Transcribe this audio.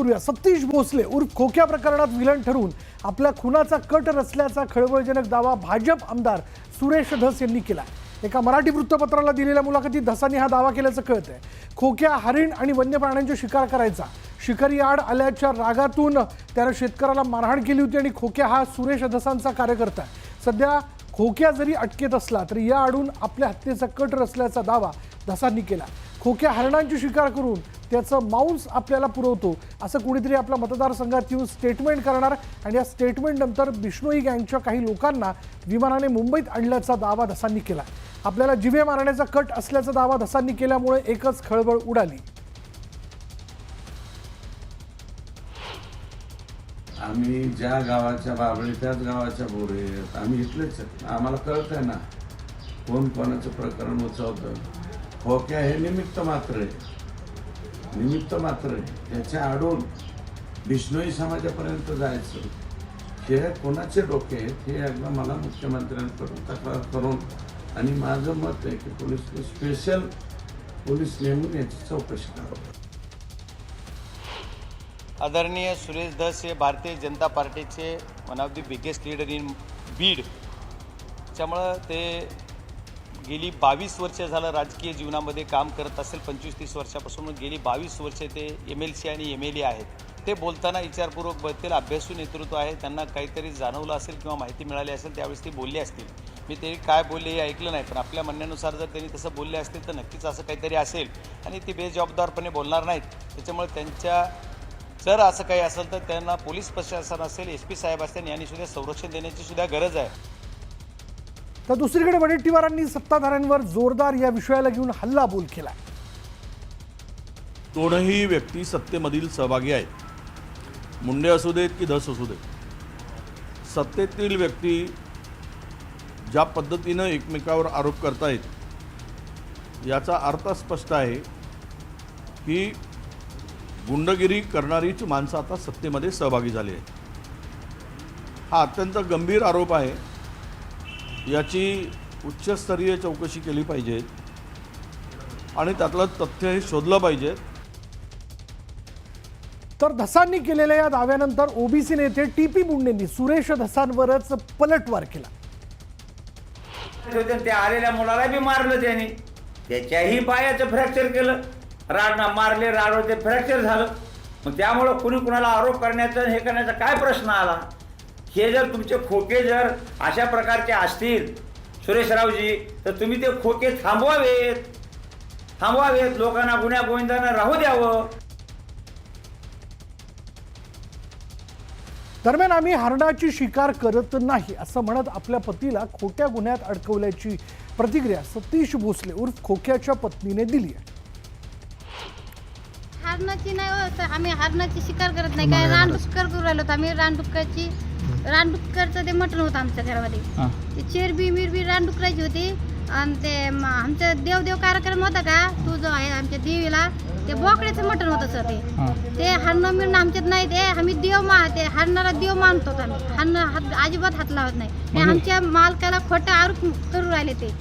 करूया। सतीश भोसले उर्फ खोक्या प्रकरणात विलन ठरून आपल्या खुनाचा कट रचल्याचा खळबळजनक दावा भाजप आमदार सुरेश धस यांनी केला। एका मराठी वृत्तपत्राला दिलेल्या मुलाखतीत धसांनी हा दावा केल्याचं कळतंय। खोक्या हरिण आणि वन्य प्राण्यांची शिकार करायचा। शिकारी आड आल्याच्या रागातून त्याने शेतकऱ्याला मारहाण केली होती आणि खोक्या हा सुरेश धसांचा कार्यकर्ता आहे। सध्या खोक्या जरी अटकेत असला तरी या आडून आपल्या हत्येचा कट रचल्याचा दावा धसांनी केला। खोक्या हरणांची शिकार करून त्याचं मांस आपल्याला पुरवतो असं कुणीतरी आपल्या मतदारसंघात येऊन स्टेटमेंट करणार आणि या स्टेटमेंट नंतर बिश्नोई गँगच्या काही लोकांना विमानाने मुंबईत आणल्याचा दावा धसांनी केला। आपल्याला जिवे मारण्याचा कट असल्याचा दावा धसांनी केल्यामुळे एकच खळबळ उडाली। आम्ही ज्या गावाच्या बाबळे त्याच गावाच्या बोरे, आम्ही इथलेच आम्हाला कळतंय ना कोण कोणाचं प्रकरण उचलतं। खोक्या हे निमित्त मात्र आहे, त्याच्या आडून बिश्नोई समाजापर्यंत जायचं हे कोणाचे डोके आहेत हे एकदा मला मुख्यमंत्र्यांकडून तक्रार करून आणि माझं मत आहे की पोलीसने स्पेशल पोलीस नेमून याची चौकशी करावी। आदरणीय सुरेश धस हे भारतीय जनता पार्टीचे one of the biggest leader in Beed, त्यामुळं ते गेली 22 वर्ष झालं राजकीय जीवनामध्ये काम करत असेल। 25-30 वर्षापासून गेली 22 वर्षे ते MLC आणि MLA आहेत। ते बोलताना विचारपूर्वक बोलतील, अभ्यासू नेतृत्व आहे, त्यांना काहीतरी जाणवलं असेल किंवा माहिती मिळाली असेल त्यावेळेस ते बोलले असतील। मी ते काय बोलले हे ऐकलं नाही, पण आपल्या म्हणण्यानुसार जर त्यांनी तसं बोलले असतील तर नक्कीच असं काहीतरी असेल आणि ते बेजबाबदारपणे बोलणार नाहीत। त्याच्यामुळे त्यांच्या जर असं काही असेल तर त्यांना पोलीस प्रशासन असेल, SP साहेब असतील यांनी सुद्धा संरक्षण देण्याची सुद्धा गरज आहे। तर दुसरीकडे वडेट्टीवारांनी सत्ताधाऱ्यांवर जोरदार या विषयाला घेऊन हल्लाबोल केला। दोनही व्यक्ती सत्तेमधील सहभागी आहेत। मुंडे असू देत की धस असू देत, सत्तेतील व्यक्ती ज्या पद्धतीनं एकमेकावर आरोप करतायत याचा अर्थ स्पष्ट आहे की गुंडगिरी करणारीच माणसं आता सत्तेमध्ये सहभागी झाली आहेत। हा अत्यंत गंभीर आरोप आहे, याची उच्चस्तरीय चौकशी केली पाहिजे आणि त्यातलं तथ्य हे शोधलं पाहिजे। तर धसांनी केलेल्या या दाव्यानंतर OBC नेते TP मुंडेंनी सुरेश धसांवरच पलटवार केला। त्या आलेल्या मुलाला बी मारलं त्याने, त्याच्याही पायाचं फ्रॅक्चर केलं, राडना मारले, राडवते फ्रॅक्चर झालं। मग त्यामुळं कुणी कुणाला आरोप करण्याचा हे करण्याचा काय प्रश्न आला? हे जर तुमचे खोके जर अशा प्रकारचे असतील सुरेशरावजी, तर तुम्ही ते खोके थांबवावेत, लोकांना गुन्ह्या गोविंदांना राहू द्यावं। दरम्यान आम्ही हरणाची शिकार करत नाही असं म्हणत आपल्या पतीला खोट्या गुन्ह्यात अडकवल्याची प्रतिक्रिया सतीश भोसले उर्फ खोक्याच्या पत्नीने दिली आहे। हरणाची नाही, आम्ही हरणाची शिकार करत नाही, काय रानडुक्कर करू राहिलो। आम्ही रानडुक्करचं ते मटण होतं आमच्या घरामध्ये, ते चेरबी मिरबी रानडुकराची होती। आणि ते आमचा देव कार्यक्रम होता का, तो जो आहे आमच्या देवीला, ते बोकड्याचं मटण होतं सर। ते हरणं मिळणं आमच्यात नाही, ते आम्ही ते हरणाला देव मानतो आम्ही। हरणं अजिबात हात लावत नाही, आमच्या मालकाला खोटा आरोप करू राहिले ते।